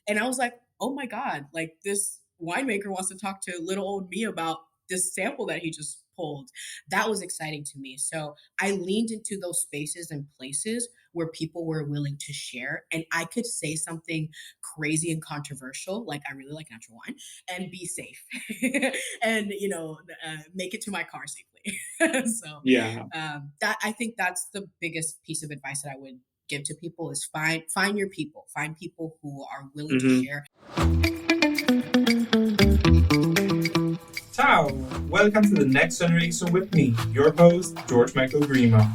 And I was like, oh my God, like this winemaker wants to talk to little old me about this sample that he just pulled. That was exciting to me. So I leaned into those spaces and places where people were willing to share, and I could say something crazy and controversial, like I really like natural wine, and be safe, and make it to my car safely. So Yeah. that I think that's the biggest piece of advice that I would give to people is find your people, find people who are willing to Hmm. share. Ciao! Welcome to the next generation with me, your host, George Michael Grima.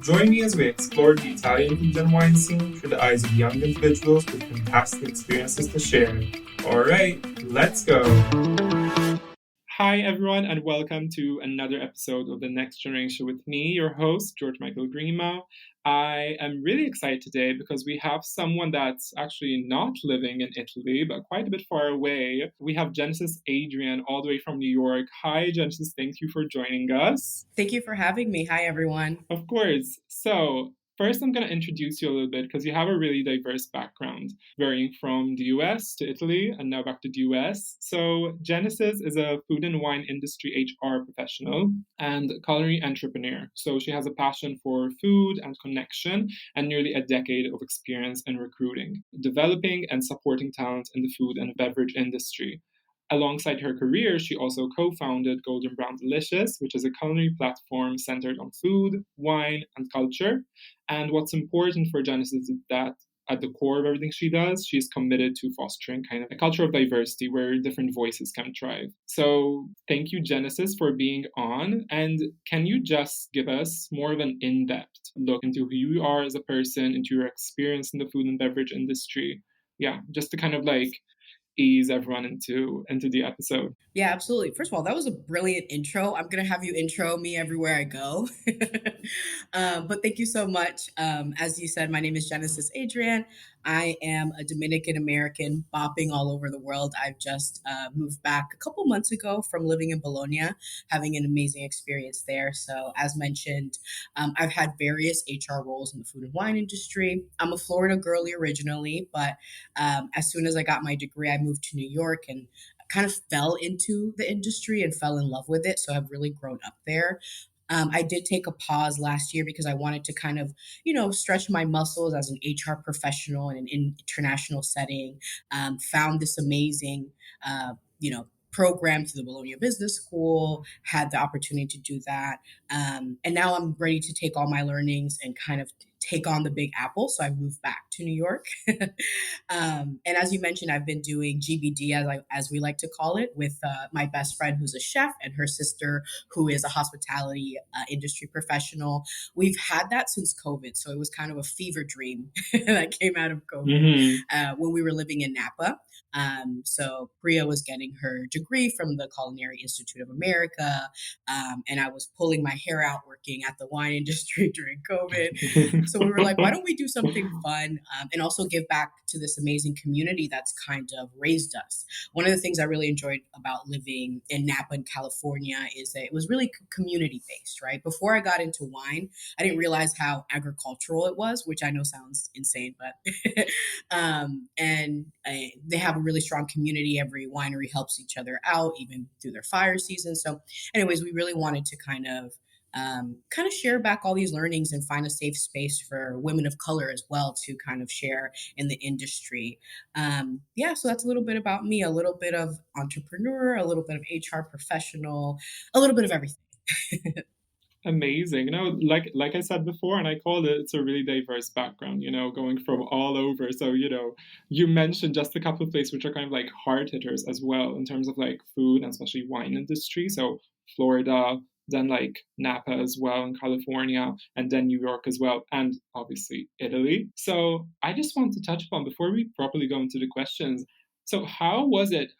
Join me as we explore the Italian food and wine scene through the eyes of young individuals with fantastic experiences to share. Alright, let's go! Hi, everyone, and welcome to another episode of The Next Generation with me, your host, George Michael Grima. I am really excited today because we have someone that's actually not living in Italy, but quite a bit far away. We have Genesis Adrian, all the way from New York. Hi, Genesis. Thank you for joining us. Thank you for having me. Hi, everyone. Of course. So, first, I'm going to introduce you a little bit because you have a really diverse background, varying from the US to Italy and now back to the US. So, Genesis is a food and wine industry HR professional and culinary entrepreneur. So, she has a passion for food and connection and nearly a decade of experience in recruiting, developing, and supporting talent in the food and beverage industry. Alongside her career, she also co founded Golden Brown Delicious, which is a culinary platform centered on food, wine, and culture. And what's important for Genesis is that at the core of everything she does, she's committed to fostering kind of a culture of diversity where different voices can thrive. So, thank you, Genesis, for being on. And can you just give us more of an in depth look into who you are as a person, into your experience in the food and beverage industry? Yeah, just to kind of like ease everyone into the episode. Yeah, absolutely. First of all, that was a brilliant intro. I'm gonna have you intro me everywhere I go. But thank you so much. As you said, my name is Genesis Adrian. I am a Dominican American bopping all over the world. I've just moved back a couple months ago from living in Bologna, having an amazing experience there. So, as mentioned, I've had various HR roles in the food and wine industry. I'm a Florida girly originally, but as soon as I got my degree, I moved to New York and kind of fell into the industry and fell in love with it. So I've really grown up there. I did take a pause last year because I wanted to kind of, stretch my muscles as an HR professional in an international setting. Found this amazing, program through the Bologna Business School, had the opportunity to do that. And now I'm ready to take all my learnings and kind of take on the Big Apple. So I moved back to New York. And as you mentioned, I've been doing GBD, as we like to call it, with my best friend who's a chef and her sister who is a hospitality industry professional. We've had that since COVID, so it was kind of a fever dream that came out of COVID Mm-hmm. when we were living in Napa. So Priya was getting her degree from the Culinary Institute of America, and I was pulling my hair out working at the wine industry during COVID. So we were like, why don't we do something fun and also give back to this amazing community that's kind of raised us? One of the things I really enjoyed about living in Napa in California is that it was really community based, right? Before I got into wine, I didn't realize how agricultural it was, which I know sounds insane, but and they have a really strong community. Every winery helps each other out, even through their fire season. So, anyways, we really wanted to kind of share back all these learnings and find a safe space for women of color as well to kind of share in the industry. Yeah, so that's a little bit about me, a little bit of entrepreneur, a little bit of HR professional, a little bit of everything. Amazing. Like I said before, and I called it, it's a really diverse background, going from all over. So, you mentioned just a couple of places which are kind of like hard hitters as well in terms of like food and especially wine industry. So Florida, then like Napa as well in California, and then New York as well, and obviously Italy. So I just want to touch upon before we properly go into the questions. So how was it?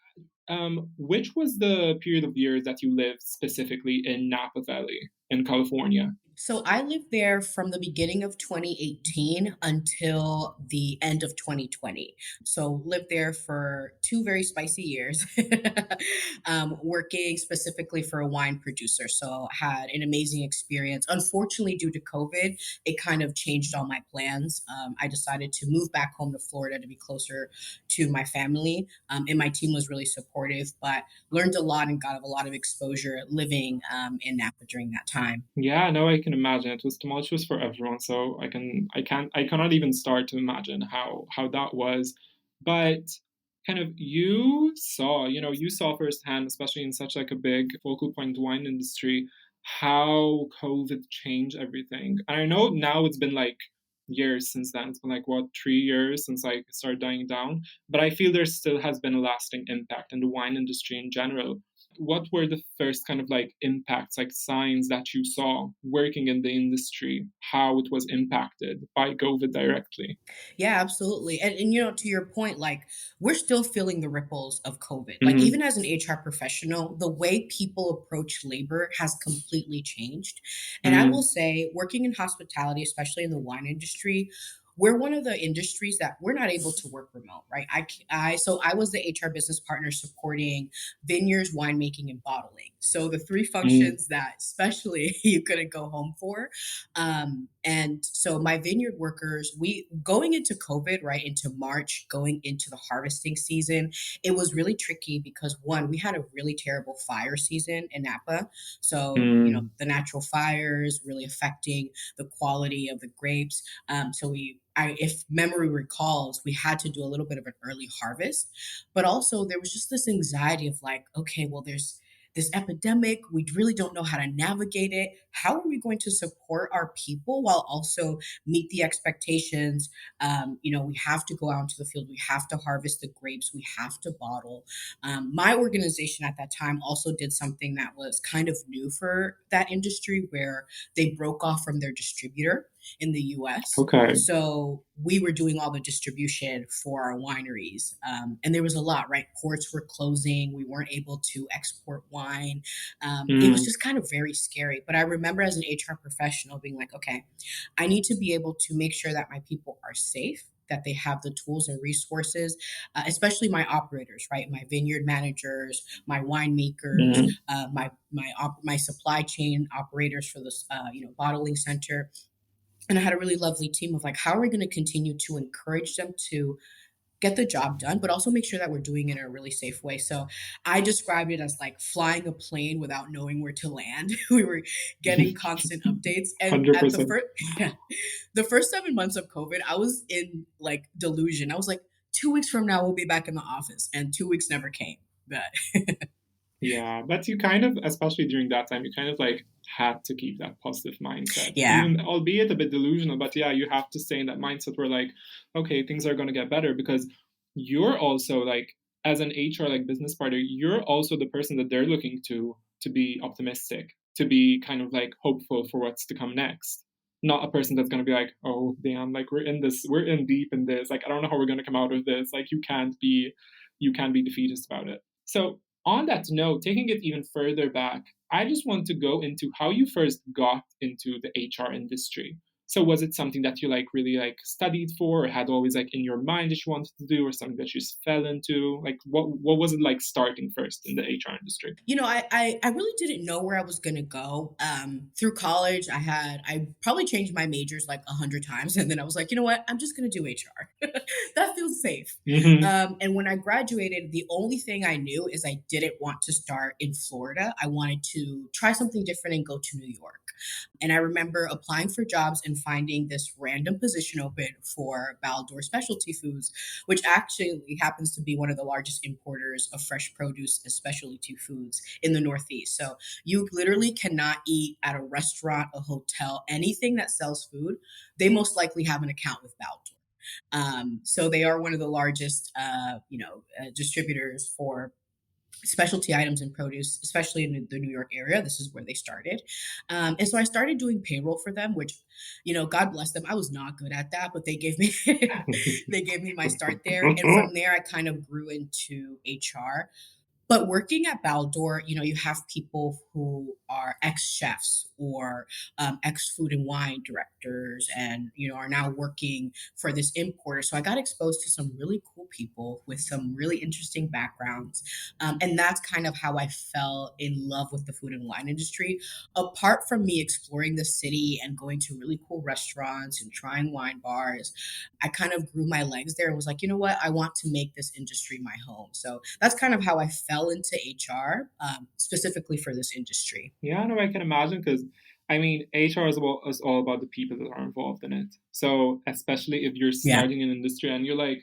Which was the period of years that you lived specifically in Napa Valley in California? So I lived there from the beginning of 2018 until the end of 2020. So lived there for 2 very spicy years, working specifically for a wine producer. So had an amazing experience. Unfortunately, due to COVID, it kind of changed all my plans. I decided to move back home to Florida to be closer to my family, and my team was really supportive. But learned a lot and got a lot of exposure living in Napa during that time. Yeah, no, I can imagine. It was tumultuous for everyone, so I cannot even start to imagine how that was. But kind of you saw firsthand, especially in such like a big focal point wine industry, how COVID changed everything. And I know now it's been like years since then. It's been like what, 3 years since I started dying down. But I feel there still has been a lasting impact in the wine industry in general. What were the first kind of like impacts, like signs that you saw working in the industry, how it was impacted by COVID directly? Yeah, absolutely. And to your point, like we're still feeling the ripples of COVID. Like Mhm. even as an HR professional, the way people approach labor has completely changed. And I will Mm, say, working in hospitality, especially in the wine industry, we're one of the industries that we're not able to work remote, right? So I was the HR business partner supporting vineyards, winemaking, and bottling. So the three mm, functions that especially you couldn't go home for. And so my vineyard workers, we going into COVID, right, into March, going into the harvesting season, it was really tricky because one, we had a really terrible fire season in Napa. So, mm, the natural fires really affecting the quality of the grapes. If memory recalls, we had to do a little bit of an early harvest, but also there was just this anxiety of like, okay, well, there's this epidemic. We really don't know how to navigate it. How are we going to support our people while also meet the expectations? We have to go out into the field. We have to harvest the grapes. We have to bottle. My organization at that time also did something that was kind of new for that industry where they broke off from their distributor in the US. okay. So we were doing all the distribution for our wineries. And there was a lot, right? Ports were closing. We weren't able to export wine. It was Mm, just kind of very scary. But I remember as an HR professional being like, okay, I need to be able to make sure that my people are safe, that they have the tools and resources, especially my operators, right? My vineyard managers, my winemakers, mm, my supply chain operators for this, bottling center. And I had a really lovely team of like, how are we going to continue to encourage them to get the job done, but also make sure that we're doing it in a really safe way. So I described it as like flying a plane without knowing where to land. We were getting constant updates. And at the 100%. first, yeah, the first 7 months of COVID, I was in like delusion. I was like, 2 weeks from now, we'll be back in the office. And 2 weeks never came. But Yeah, but you kind of, especially during that time, you kind of like had to keep that positive mindset, yeah, even albeit a bit delusional. But yeah, you have to stay in that mindset where like, okay, things are going to get better because you're also like, as an HR like business partner, you're also the person that they're looking to be optimistic, to be kind of like hopeful for what's to come next. Not a person that's going to be like, oh damn, like we're in deep in this. Like I don't know how we're going to come out of this. Like you can't be defeatist about it. So on that note, taking it even further back, I just want to go into how you first got into the HR industry. So was it something that you like really like studied for or had always like in your mind that you wanted to do or something that you just fell into? Like what was it like starting first in the HR industry? I really didn't know where I was gonna go. Through college, I probably changed my majors like 100 times, and then I was like, you know what, I'm just gonna do HR. That feels safe. Mhm. And when I graduated, the only thing I knew is I didn't want to start in Florida. I wanted to try something different and go to New York. And I remember applying for jobs and finding this random position open for Baldor Specialty Foods, which actually happens to be one of the largest importers of fresh produce and specialty foods in the Northeast. So you literally cannot eat at a restaurant, a hotel, anything that sells food. They most likely have an account with Baldor. So they are one of the largest, distributors for specialty items and produce, especially in the New York area. This is where they started. And so I started doing payroll for them, which, God bless them. I was not good at that, but they gave me they gave me my start there. And from there I kind of grew into HR. But working at Baldor, you have people who are ex chefs or ex food and wine directors, and are now working for this importer. So I got exposed to some really cool people with some really interesting backgrounds, and that's kind of how I fell in love with the food and wine industry. Apart from me exploring the city and going to really cool restaurants and trying wine bars, I kind of grew my legs there and was like, you know what, I want to make this industry my home. So that's kind of how I fell into HR, specifically for this industry. Yeah, no, I can imagine because I mean, HR is all about the people that are involved in it. So, especially if you're Yeah. starting an industry and you're like,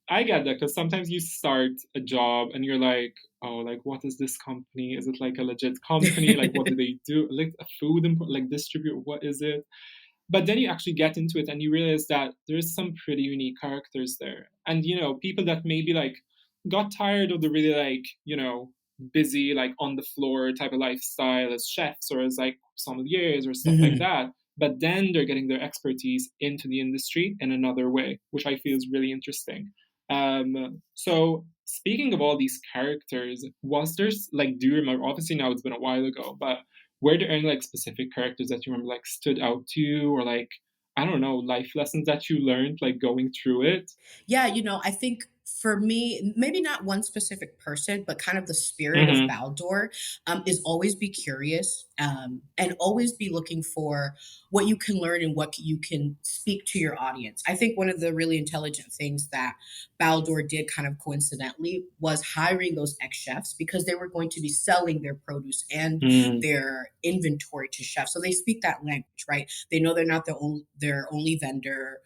I get that because sometimes you start a job and you're like, oh, like, what is this company? Is it like a legit company? Like, what do they do? Like, a food, like, distribute, what is it? But then you actually get into it and you realize that there's some pretty unique characters there. And, people that maybe like got tired of the really like, busy, like on the floor type of lifestyle as chefs or as like sommeliers or stuff like Mhm. that. But then they're getting their expertise into the industry in another way, which I feel is really interesting. So speaking of all these characters, was there like do you remember? Obviously now it's been a while ago, but were there any like specific characters that you remember like stood out to you, or like I don't know, life lessons that you learned like going through it? Yeah, I think for me, maybe not one specific person, but kind of the spirit of Mm-hmm. Baldor, is always be curious, and always be looking for what you can learn and what you can speak to your audience. I think one of the really intelligent things that Baldor did kind of coincidentally was hiring those ex chefs because they were going to be selling their produce and Mm. their inventory to chefs. So they speak that language, right? They know they're not their only vendor,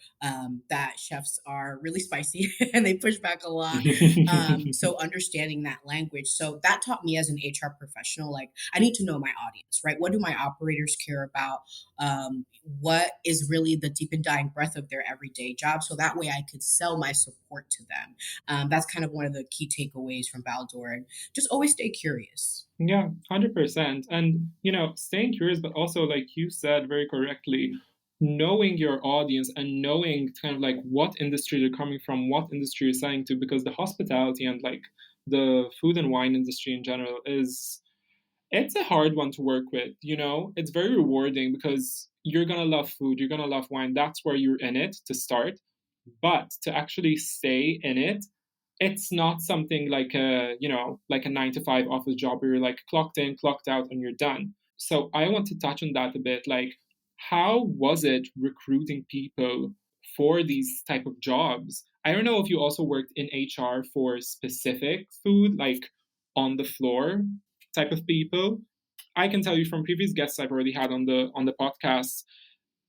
that chefs are really spicy and they push back a lot. So understanding that language. So that taught me as an HR professional, like I need to know my audience, right? What do my operators care about? What is really the deep and dying breath of their everyday job? So that way I could sell my support to them. That's kind of one of the key takeaways from Baldor, and just always stay curious. Yeah, 100%. And, staying curious, but also, like you said very correctly, knowing your audience and knowing kind of like what industry they're coming from, what industry you're selling to, because the hospitality and like the food and wine industry in general it's a hard one to work with, It's very rewarding because you're going to love food, you're going to love wine. That's where you're in it to start. But to actually stay in it, it's not something like a 9 to 5 office job where you're like clocked in, clocked out, and you're done. So I want to touch on that a bit. Like, how was it recruiting people for these type of jobs? I don't know if you also worked in HR for specific food, like on the floor type of people. I can tell you from previous guests I've already had on the podcast,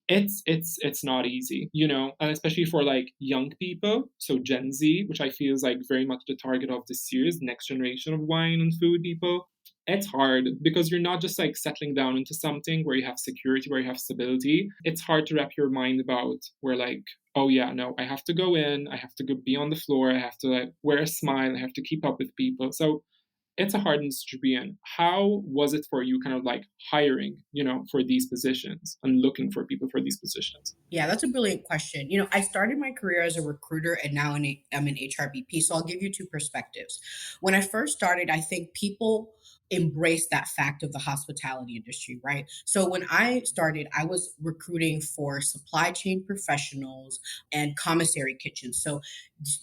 it's not easy, and especially for like young people, so Gen Z, which I feel is like very much the target of this series, next generation of wine and food people. It's hard because you're not just like settling down into something where you have security, where you have stability. It's hard to wrap your mind about where like, oh yeah, no, I have to go in, I have to go be on the floor, I have to like wear a smile, I have to keep up with people. So it's a hard industry to be in. How was it for you, kind of like hiring, for these positions and looking for people for these positions? Yeah, that's a brilliant question. I started my career as a recruiter and now I'm an HRBP. So I'll give you two perspectives. When I first started, I think people embraced that fact of the hospitality industry, right? So when I started, I was recruiting for supply chain professionals and commissary kitchens. So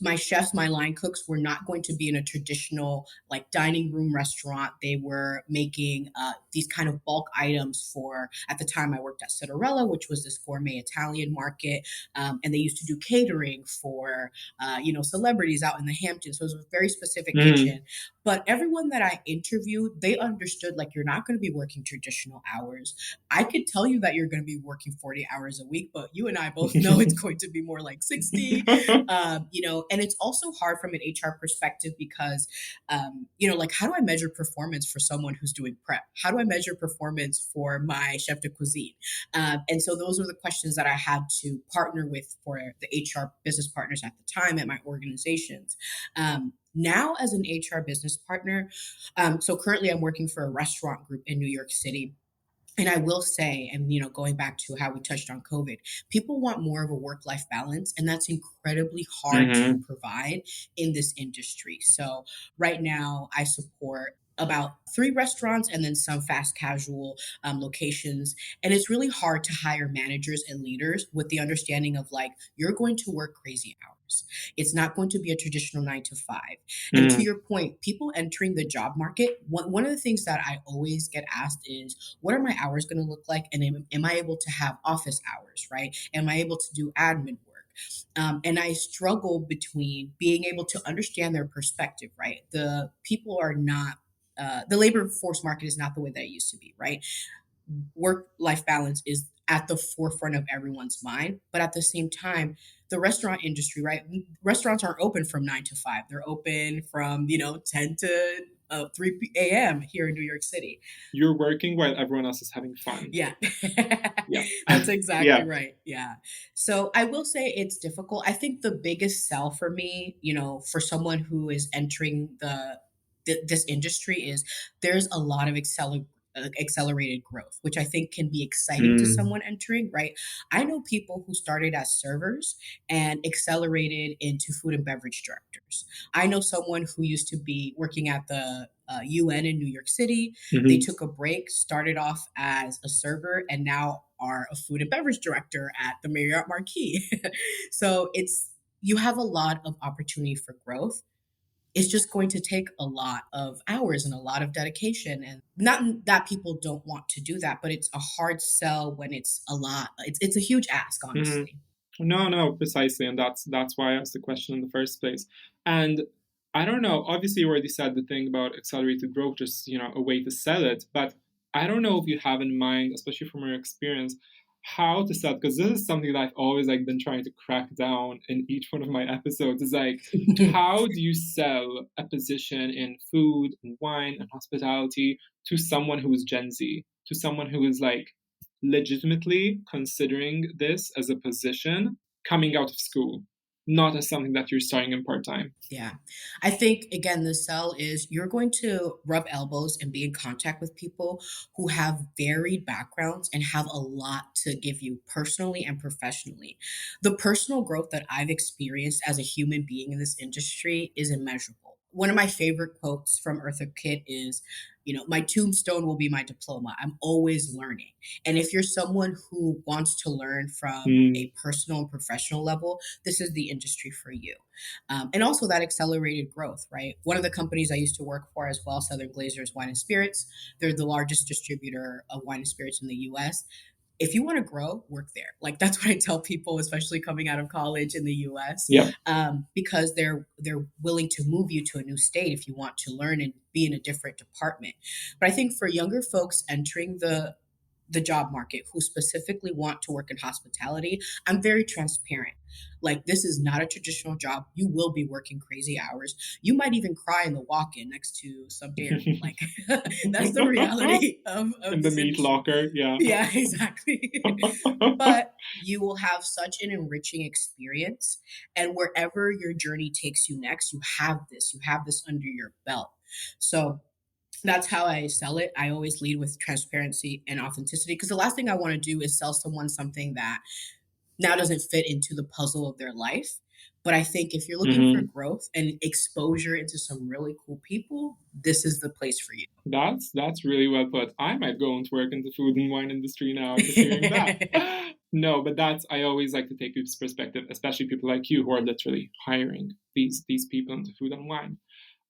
my chefs, my line cooks were not going to be in a traditional like dining room restaurant. They were making these kind of bulk items for, at the time I worked at Citarella, which was this gourmet Italian market. And they used to do catering for, celebrities out in the Hamptons. So it was a very specific Mm. kitchen. But everyone that I interviewed, they understood like you're not going to be working traditional hours. I could tell you that you're going to be working 40 hours a week, but you and I both know it's going to be more like 60. And it's also hard from an HR perspective because, like how do I measure performance for someone who's doing prep? How do I measure performance for my chef de cuisine? And so those were the questions that I had to partner with for the HR business partners at the time at my organizations. Now, as an HR business partner, so currently I'm working for a restaurant group in New York City, And I will say, and going back to how we touched on COVID, people want more of a work-life balance, and that's incredibly hard to Mm-hmm. provide in this industry. So right now, I support about 3 restaurants and then some fast casual locations. And it's really hard to hire managers and leaders with the understanding of like, you're going to work crazy hours. It's not going to be a traditional 9 to 5. And to Mm-hmm. your point, people entering the job market, one of the things that I always get asked is, what are my hours going to look like? And am I able to have office hours, right? Am I able to do admin work? And I struggle between being able to understand their perspective, right? The people are not, the labor force market is not the way that it used to be, right? Work life balance is at the forefront of everyone's mind. But at the same time, the restaurant industry, right? Restaurants aren't open from 9 to 5. They're open from, 10 to 3 a.m. here in New York City. You're working while everyone else is having fun. Yeah. Yeah. That's exactly Yeah. right. Yeah. So I will say it's difficult. I think the biggest sell for me, for someone who is entering this industry is there's a lot of accelerated growth, which I think can be exciting to Mm. someone entering, right? I know people who started as servers and accelerated into food and beverage directors. I know someone who used to be working at the UN in New York City. They Mm-hmm. took a break, started off as a server, and now are a food and beverage director at the Marriott Marquis. So you have a lot of opportunity for growth. It's just going to take a lot of hours and a lot of dedication. And not that people don't want to do that, but it's a hard sell when it's a lot. It's a huge ask, Mm-hmm. honestly. No, no, precisely, and that's why I asked the question in the first place. And I don't know. Obviously, you already said the thing about accelerated growth, just a way to sell it. But I don't know if you have in mind, especially from your experience, how to sell. Because this is something that I've always like been trying to crack down in each one of my episodes. Is like, how do you sell a position in food and wine and hospitality to someone who is Gen Z, to someone who is like legitimately considering this as a position coming out of school, not as something that you're starting in part time. Yeah. I think, again, the sell is you're going to rub elbows and be in contact with people who have varied backgrounds and have a lot to give you personally and professionally. The personal growth that I've experienced as a human being in this industry is immeasurable. One of my favorite quotes from Eartha Kitt is, my tombstone will be my diploma. I'm always learning. And if you're someone who wants to learn from Mm, a personal and professional level, this is the industry for you. And also that accelerated growth, right? One of the companies I used to work for as well, Southern Glazers Wine and Spirits, they're the largest distributor of wine and spirits in the US. If you want to grow, work there. Like that's what I tell people, especially coming out of college in the US, yeah. because they're willing to move you to a new state if you want to learn and be in a different department. But I think for younger folks entering the job market who specifically want to work in hospitality, I'm very transparent. Like, this is not a traditional job. You will be working crazy hours. You might even cry in the walk in next to some dairy. Like, that's the reality of In the this meat industry. locker, yeah. Yeah, exactly. But you will have such an enriching experience. And wherever your journey takes you next, you have this under your belt. So, that's how I sell it. I always lead with transparency and authenticity because the last thing I want to do is sell someone something that now doesn't fit into the puzzle of their life. But I think if you're looking for Hmm. growth and exposure into some really cool people, this is the place for That's really well put. I might go into work in the food and wine industry now, just hearing that. you. No, but that's I always like to take people's perspective, especially people like you who are literally hiring these people into food and wine.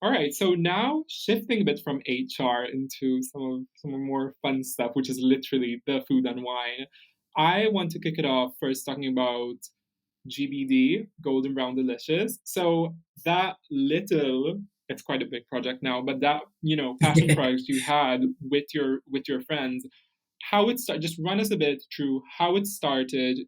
All right, so now shifting a bit from HR into some of more fun stuff, which is literally the food and wine. I want to kick it off first talking about GBD, Golden Brown Delicious. So that little, it's quite a big project now, but that passion project you had with your friends, how it started. Just run us a bit through how it started.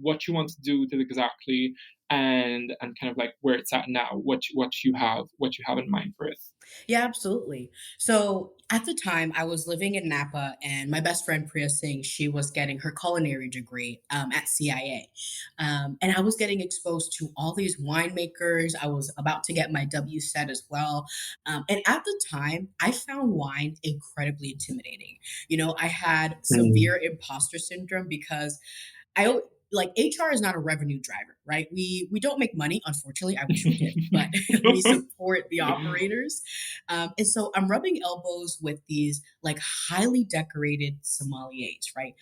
What you want to do with it exactly, and kind of like where it's at now, what you have in mind for it. Yeah, absolutely. So at the time, I was living in Napa, and my best friend Priya Singh, she was getting her culinary degree at CIA, and I was getting exposed to all these winemakers. I was about to get my W set as well, and at the time, I found wine incredibly intimidating. I had Mm. severe imposter syndrome because like HR is not a revenue driver, right? We don't make money, unfortunately. I wish we did, but we support the operators, and so I'm rubbing elbows with these like highly decorated sommeliers, right?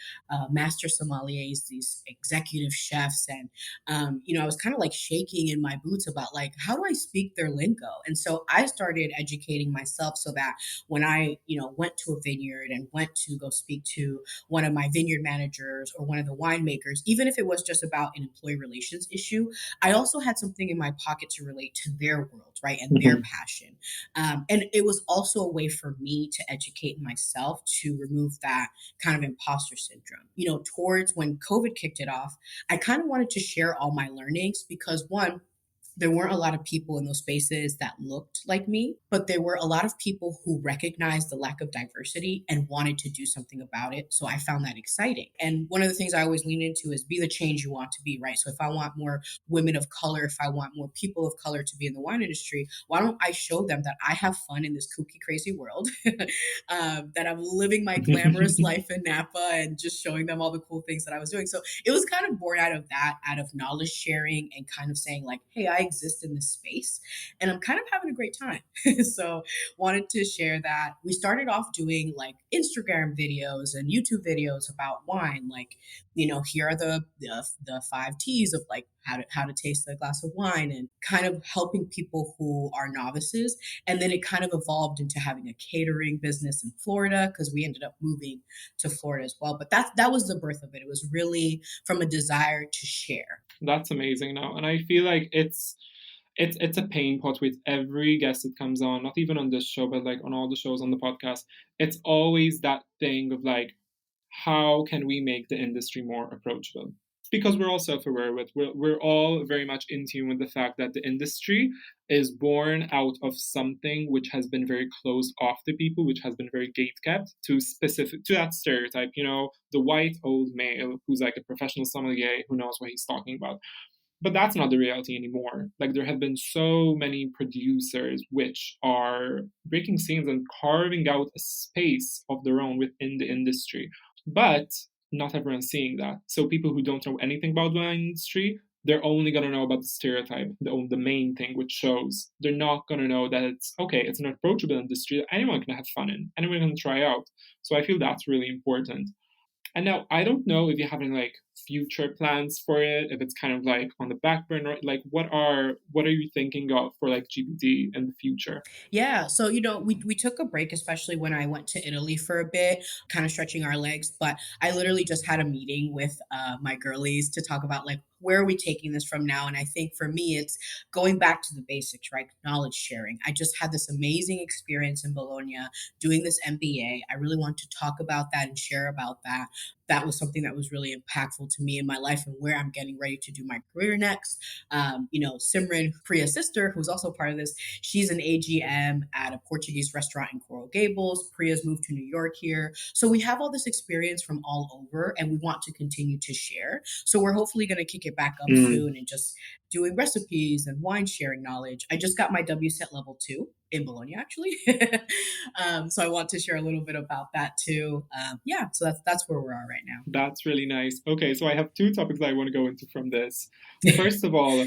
Master sommeliers, these executive chefs, and I was kind of like shaking in my boots about like how do I speak their lingo, and so I started educating myself so that when I went to a vineyard and went to go speak to one of my vineyard managers or one of the winemakers, even if it was just about an employee relations issue, I also had something in my pocket to relate to their world, right? And their Mhm. passion. And it was also a way for me to educate myself to remove that kind of imposter syndrome. Towards when COVID kicked it off, I kind of wanted to share all my learnings because one, there weren't a lot of people in those spaces that looked like me, but there were a lot of people who recognized the lack of diversity and wanted to do something about it. So I found that exciting. And one of the things I always lean into is be the change you want to be, right? So if I want more women of color, if I want more people of color to be in the wine industry, why don't I show them that I have fun in this kooky, crazy world, that I'm living my glamorous life in Napa and just showing them all the cool things that I was doing. So it was kind of born out of that, out of knowledge sharing and kind of saying like, hey, I exist in this space and I'm kind of having a great time. So wanted to share that. We started off doing like Instagram videos and YouTube videos about wine, like, here are the 5 T's of like how to taste a glass of wine and kind of helping people who are novices. And then it kind of evolved into having a catering business in Florida because we ended up moving to Florida as well. But that was the birth of it. It was really from a desire to share. That's amazing now. And I feel like it's a pain point with every guest that comes on, not even on this show, but like on all the shows on the podcast. It's always that thing of like, how can we make the industry more approachable? Because we're all self-aware with we're all very much in tune with the fact that the industry is born out of something which has been very closed off to people, which has been very gate kept to specific to that stereotype, the white old male who's like a professional sommelier who knows what he's talking about. But that's not the reality anymore. Like there have been so many producers which are breaking scenes and carving out a space of their own within the industry. But not everyone's seeing that. So people who don't know anything about the wine industry, they're only gonna know about the stereotype, the main thing which shows. They're not gonna know that it's okay, it's an approachable industry that anyone can have fun in, anyone can try out. So I feel that's really important. And now I don't know if you have any like future plans for it, if it's kind of like on the back burner, like what are you thinking of for like GBD in the future? Yeah. So, we took a break, especially when I went to Italy for a bit, kind of stretching our legs. But I literally just had a meeting with my girlies to talk about like, where are we taking this from now? And I think for me, it's going back to the basics, right? Knowledge sharing. I just had this amazing experience in Bologna doing this MBA. I really want to talk about that and share about that. That was something that was really impactful to me in my life and where I'm getting ready to do my career next. Simran, Priya's sister, who's also part of this, she's an AGM at a Portuguese restaurant in Coral Gables. Priya's moved to New York here. So we have all this experience from all over and we want to continue to share. So we're hopefully going to kick it back up Mm, soon and just doing recipes and wine sharing knowledge. I just got my WSET level 2 in Bologna, actually. So I want to share a little bit about that too. Yeah, so that's where we are right now. that's really nice. Okay, so I have two topics I want to go into from this. First of all,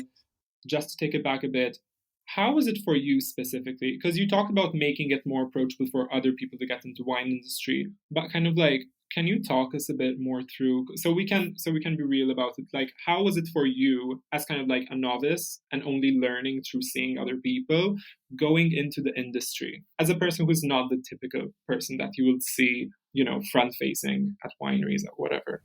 just to take it back a bit, how was it for you specifically? Because you talked about making it more approachable for other people to get into wine industry, but kind of like, can you talk us a bit more through so we can be real about it? Like, how was it for you as kind of like a novice and only learning through seeing other people going into the industry as a person who's not the typical person that you will see, front facing at wineries or whatever?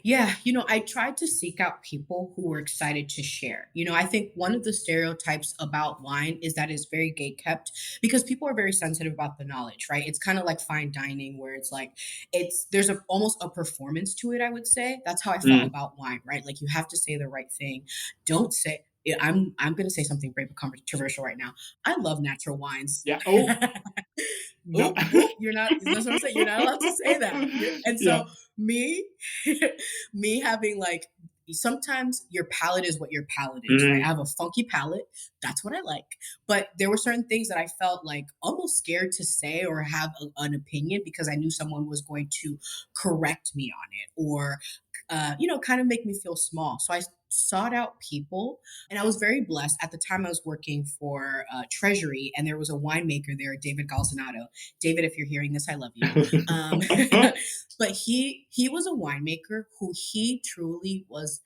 Yeah, I tried to seek out people who were excited to share. I think one of the stereotypes about wine is that it's very gate kept because people are very sensitive about the knowledge, right? It's kind of like fine dining where it's like there's almost a performance to it, I would say. That's how I felt Mm, about wine, right? Like you have to say the right thing. Don't say yeah, I'm going to say something very controversial right now. I love natural wines. yeah. Oh, no. Oop, oop, you're not, that's what I'm saying. You're not allowed to say that. And Yeah. so me, me having like, sometimes your palate is what your palate is, right? I Hmm. have a funky palate. That's what I like. But there were certain things that I felt like almost scared to say or have an opinion because I knew someone was going to correct me on it or, kind of make me feel small. So I sought out people and I was very blessed. At the time, I was working for Treasury, and there was a winemaker there, David Galzanato. David, if you're hearing this, I love you. Um, but he was a winemaker who he truly was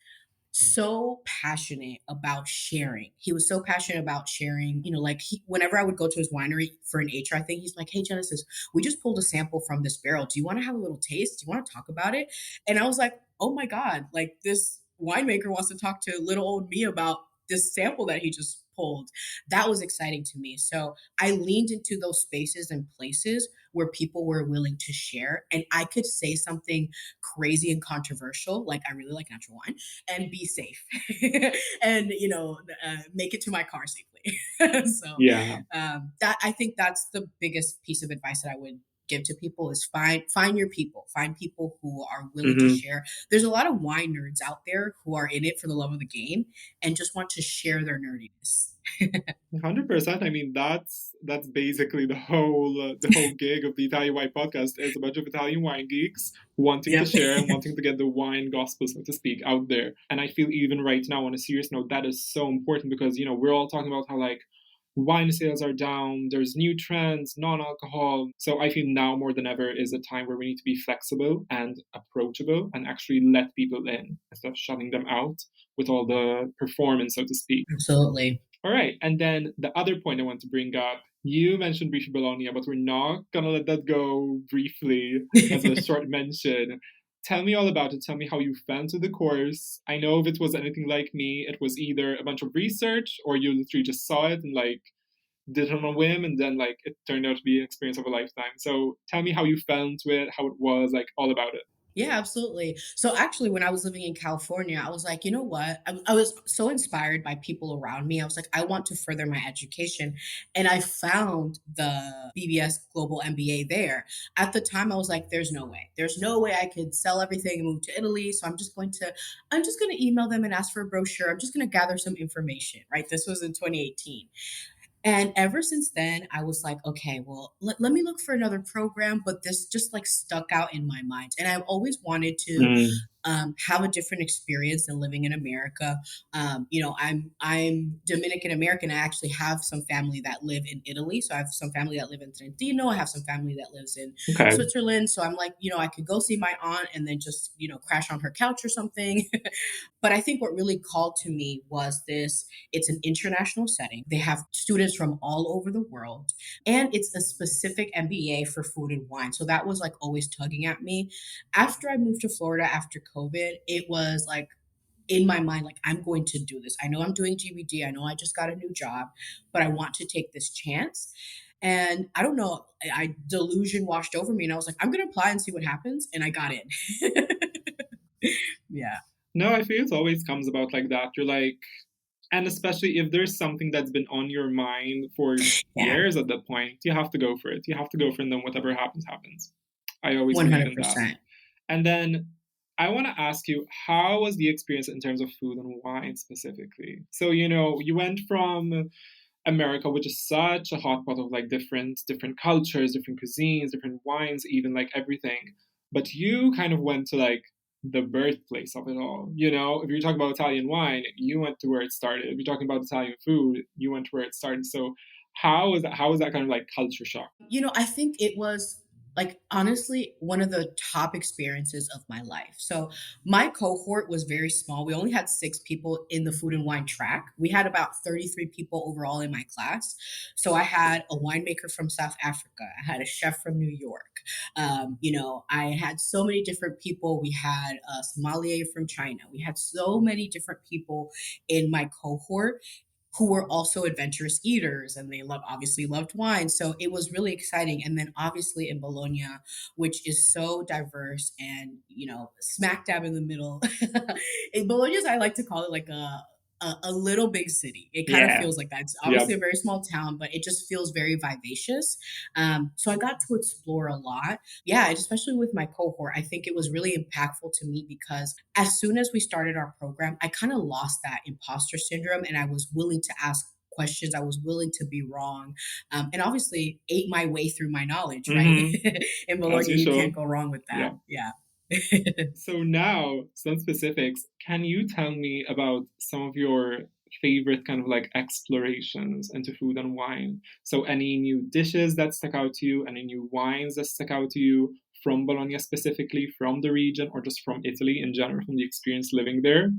so passionate about sharing. He was so passionate about sharing, like whenever I would go to his winery for an HR thing, he's like, "Hey, Genesis, we just pulled a sample from this barrel. Do you want to have a little taste? Do you want to talk about it?" And I was like, "Oh my God, like this winemaker wants to talk to little old me about this sample that he just pulled." That was exciting to me. So I leaned into those spaces and places where people were willing to share and I could say something crazy and controversial, like I really like natural wine and be safe and make it to my car safely. So Yeah. that I think that's the biggest piece of advice that I would give to people is find your people, find people who are willing to Hmm. share. There's a lot of wine nerds out there who are in it for the love of the game and just want to share their nerdiness. 100%. I mean, that's basically the whole gig of the Italian Wine Podcast is a bunch of Italian wine geeks wanting to Yep. share and wanting to get the wine gospel, so to speak, out there. And I feel even right now, on a serious note, that is so important because we're all talking about how like wine sales are down, there's new trends, non-alcohol. So I feel now more than ever is a time where we need to be flexible and approachable and actually let people in instead of shutting them out with all the performance, so to speak. Absolutely. All right. And then the other point I want to bring up, you mentioned briefly Bologna, but we're not going to let that go briefly as a short mention. Tell me all about it. Tell me how you fell into the course. I know if it was anything like me, it was either a bunch of research or you literally just saw it and like did it on a whim and then like it turned out to be an experience of a lifetime. So tell me how you fell into it, how it was, like all about it. Yeah, absolutely. So actually, when I was living in California, I was like, you know what? I was so inspired by people around me. I was like, I want to further my education. And I found the BBS Global MBA there. At the time, I was like, there's no way. There's no way I could sell everything and move to Italy. So I'm just going to email them and ask for a brochure. I'm just going to gather some information, right? This was in 2018. And ever since then, I was like, okay, well, let me look for another program. But this just like stuck out in my mind. And I've always wanted to Mm, have a different experience than living in America. I'm Dominican American. I actually have some family that live in Italy, so I have some family that live in Trentino. I have some family that lives in okay. Switzerland. So I'm like, I could go see my aunt and then just crash on her couch or something. But I think what really called to me was this: it's an international setting. They have students from all over the world, and it's a specific MBA for food and wine. So that was like always tugging at me. After I moved to Florida after COVID, it was like in my mind, like, I'm going to do this. I know I'm doing GBD. I know I just got a new job, but I want to take this chance. And I don't know, delusion washed over me, and I was like, I'm going to apply and see what happens. And I got in. Yeah. No, I feel it always comes about like that. You're like, and especially if there's something that's been on your mind for Yeah. years at that point, you have to go for it. You have to go for it, and then whatever happens, happens. I always believe in that. 100%. And then I want to ask you, how was the experience in terms of food and wine specifically? So, you went from America, which is such a hot pot of like different cultures, different cuisines, different wines, even like everything. But you kind of went to like the birthplace of it all. If you're talking about Italian wine, you went to where it started. If you're talking about Italian food, you went to where it started. So how was that kind of like culture shock? I think it was. Like, honestly, one of the top experiences of my life. So, my cohort was very small. We only had 6 people in the food and wine track. We had about 33 people overall in my class. So, I had a winemaker from South Africa. I had a chef from New York. I had so many different people. We had a sommelier from China. We had so many different people in my cohort who were also adventurous eaters, and they obviously loved wine. So it was really exciting. And then obviously in Bologna, which is so diverse and smack dab in the middle. In Bologna, I like to call it like a little big city. It kind of Yeah. feels like that. It's obviously Yep. a very small town, but it just feels very vivacious. So I got to explore a lot. Yeah, and especially with my cohort, I think it was really impactful to me because as soon as we started our program, I kind of lost that imposter syndrome and I was willing to ask questions. I was willing to be wrong, and obviously ate my way through my knowledge, right? Mm-hmm. In As Bologna, you you can't should. go wrong with that. Yeah. Yeah. So now, some specifics. Can you tell me about some of your favorite kind of like explorations into food and wine? So any new dishes that stuck out to you, any new wines that stuck out to you from Bologna specifically, from the region, or just from Italy in general, from the experience living there?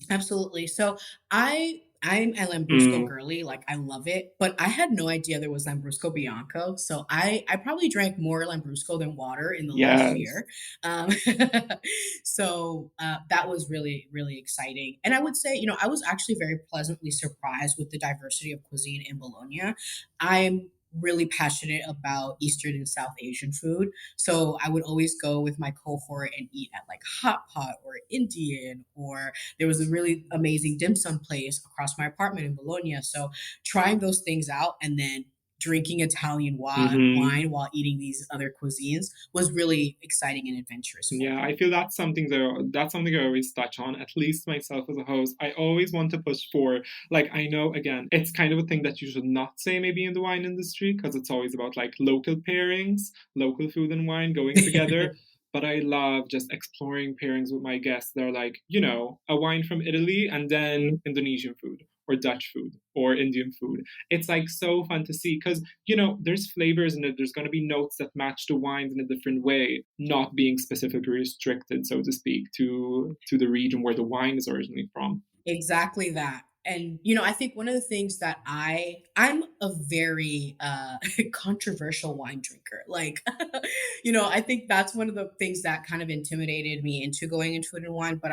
Absolutely. So I'm a Lambrusco Mm, girly, like I love it, but I had no idea there was Lambrusco Bianco. So I probably drank more Lambrusco than water in the last yes. year. Um, that was really really exciting, and I would say I was actually very pleasantly surprised with the diversity of cuisine in Bologna. I'm really passionate about Eastern and South Asian food. So I would always go with my cohort and eat at like hot pot or Indian, or there was a really amazing dim sum place across my apartment in Bologna. So trying those things out and then drinking Italian Hmm. wine while eating these other cuisines was really exciting and adventurous for Yeah, me. I feel that's something I always touch on, at least myself as a host. I always want to push for, like, I know again, it's kind of a thing that you should not say maybe in the wine industry because it's always about like local pairings, local food and wine going together. But I love just exploring pairings with my guests. They're like, a wine from Italy and then Indonesian food or Dutch food or Indian food. It's like so fun to see because there's flavors in it. There's going to be notes that match the wines in a different way, not being specifically restricted, so to speak, to the region where the wine is originally from. Exactly that. And I think one of the things that I'm a very controversial wine drinker. Like I think that's one of the things that kind of intimidated me into going into food and wine, but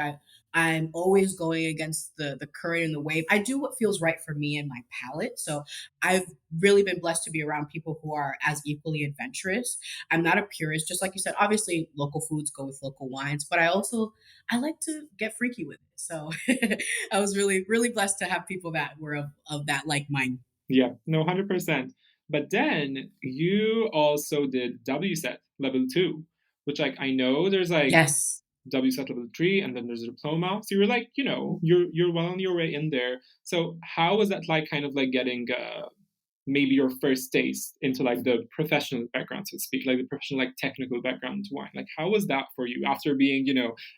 I'm always going against the current and the wave. I do what feels right for me and my palate. So I've really been blessed to be around people who are as equally adventurous. I'm not a purist, just like you said. Obviously, local foods go with local wines, but I like to get freaky with it. So I was really, really blessed to have people that were of that like mind. Yeah, no, 100%. But then you also did WSET level 2, which like I know there's like Yes. WSET level 3 and then there's a diploma. So you're like, you're well on your way in there. So how was that like kind of like getting maybe your first taste into like the professional background, so to speak, like the professional, like technical background into wine? Like, how was that for you after being,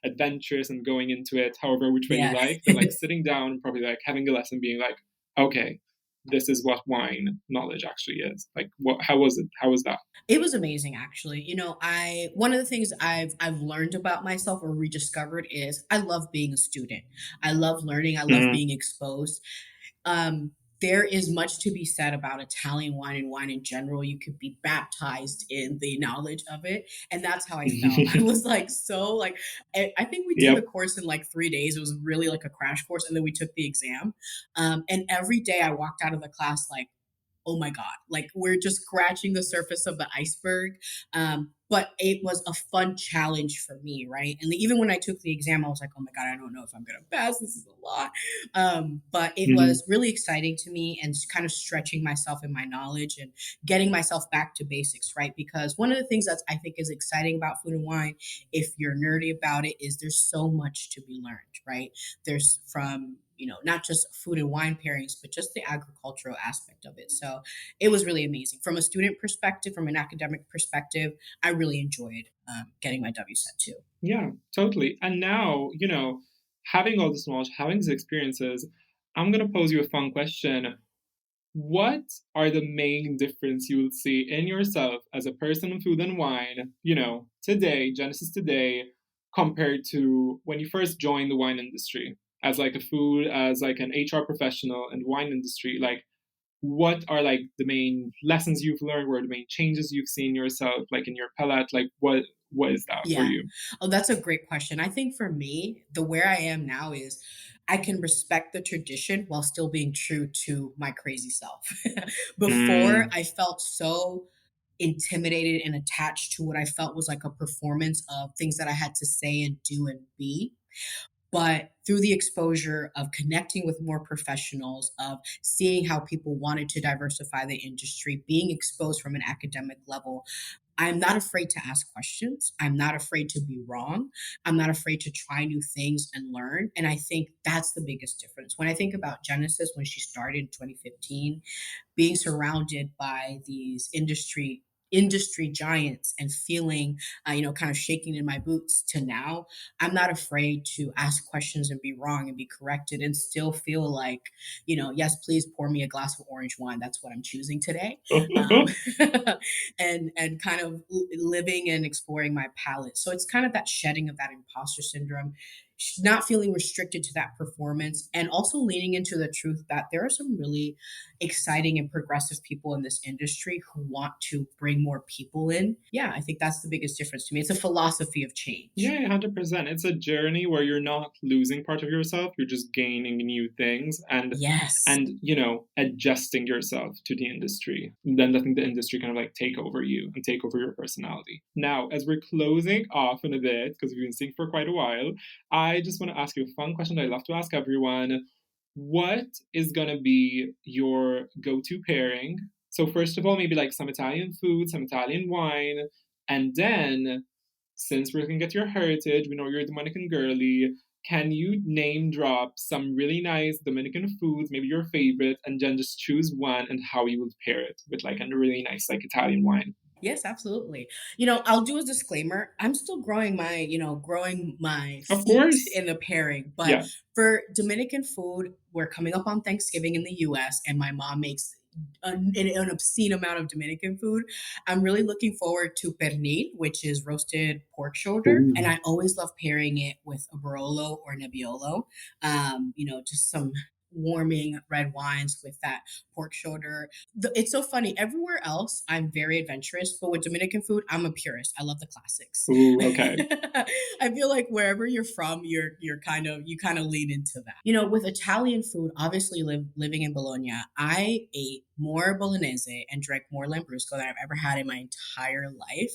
adventurous and going into it, however which way you Yeah. like, then like sitting down and probably like having a lesson, being like, okay, this is what wine knowledge actually is. Like, what? How was it? How was that? It was amazing actually. I one of the things I've learned about myself or rediscovered is I love being a student. I love learning, I love Mm-hmm. being exposed. There is much to be said about Italian wine and wine in general. You could be baptized in the knowledge of it. And that's how I felt. I was like, so like, I think we did the Yep. course in like 3 days. It was really like a crash course. And then we took the exam. And every day I walked out of the class like, oh my God, like we're just scratching the surface of the iceberg. But it was a fun challenge for me, right? And even when I took the exam, I was like, oh my God, I don't know if I'm going to pass. This is a lot. But it Mm-hmm. was really exciting to me and kind of stretching myself in my knowledge and getting myself back to basics, right? Because one of the things that I think is exciting about food and wine, if you're nerdy about it, is there's so much to be learned, right? There's from not just food and wine pairings, but just the agricultural aspect of it. So it was really amazing. From a student perspective, from an academic perspective, I really enjoyed getting my W set too. Yeah, totally. And now, having all this knowledge, having these experiences, I'm gonna pose you a fun question. what are the main difference you will see in yourself as a person in food and wine, today, Genesis today, compared to when you first joined the wine industry as like a food, as like an HR professional in the wine industry? Like, what are like the main lessons you've learned? What are the main changes you've seen yourself, like in your palate? Like, what is that for Yeah. you? Oh, that's a great question. I think for me, the where I am now is I can respect the tradition while still being true to my crazy self. Before, Mm. I felt so intimidated and attached to what I felt was like a performance of things that I had to say and do and be. But through the exposure of connecting with more professionals, of seeing how people wanted to diversify the industry, being exposed from an academic level, I'm not afraid to ask questions. I'm not afraid to be wrong. I'm not afraid to try new things and learn. And I think that's the biggest difference. When I think about Genesis, when she started in 2015, being surrounded by these industry giants and feeling kind of shaking in my boots, to now I'm not afraid to ask questions and be wrong and be corrected and still feel like, yes, please pour me a glass of orange wine, that's what I'm choosing today. um, and kind of living and exploring my palate. So it's kind of that shedding of that imposter syndrome, not feeling restricted to that performance, and also leaning into the truth that there are some really exciting and progressive people in this industry who want to bring more people in. Yeah, I think that's the biggest difference to me. It's a philosophy of change. Yeah, 100%. It's a journey where you're not losing part of yourself, you're just gaining new things Yes. and adjusting yourself to the industry. Then letting the industry kind of like take over you and take over your personality. Now, as we're closing off in a bit, because we've been seeing for quite a while, I just want to ask you a fun question that I love to ask everyone. What is gonna be your go-to pairing? So first of all, maybe like some Italian food, some Italian wine, and then since we're looking at your heritage, we know you're a Dominican girly. Can you name drop some really nice Dominican foods, maybe your favorite, and then just choose one and how you would pair it with like a really nice like Italian wine? Yes, absolutely. I'll do a disclaimer. I'm still growing my Of feet course. in the pairing, but Yeah. for Dominican food, we're coming up on Thanksgiving in the US, and my mom makes an obscene amount of Dominican food. I'm really looking forward to pernil, which is roasted pork shoulder, and Ooh. I always love pairing it with a Barolo or Nebbiolo. Just some warming red wines with that pork shoulder. It's so funny. Everywhere else, I'm very adventurous, but with Dominican food, I'm a purist. I love the classics. Ooh, okay. I feel like wherever you're from, you kind of lean into that. With Italian food, obviously living in Bologna, I ate more bolognese and drank more lambrusco than I've ever had in my entire life,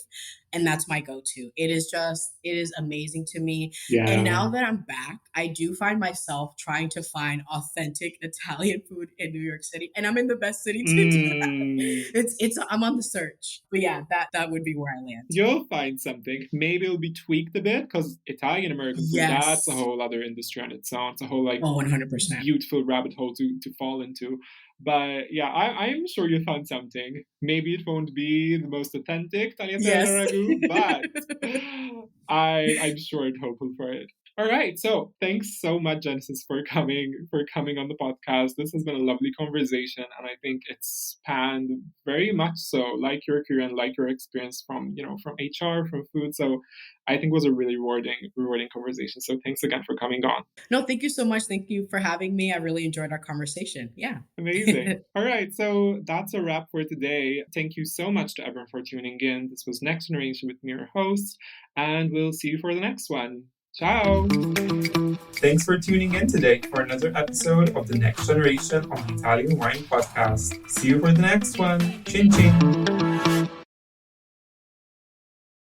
and that's my go-to. It is amazing to me. And Yeah. now that I'm back, I do find myself trying to find authentic Italian food in New York City, and I'm in the best city to do that. Mm. I'm on the search. But yeah, that would be where I land. You'll find something. Maybe it'll be tweaked a bit because Italian American food, that's a Yes. whole other industry on its own. It's a whole like Oh, 100%. beautiful rabbit hole to fall into. But yeah, I am sure you'll find something. Maybe it won't be the most authentic tagliatelle Yes. ragu, but I'm sure and hopeful for it. All right, so thanks so much, Genesis, for coming on the podcast. This has been a lovely conversation, and I think it's spanned very much so, like your career and like your experience from HR, from food. So I think it was a really rewarding conversation. So thanks again for coming on. No, thank you so much. Thank you for having me. I really enjoyed our conversation. Yeah. Amazing. All right, so that's a wrap for today. Thank you so much to everyone for tuning in. This was Next Generation with me, your host, and we'll see you for the next one. Ciao. Thanks for tuning in today for another episode of the Next Generation on the Italian Wine Podcast. See you for the next one. Chin chin.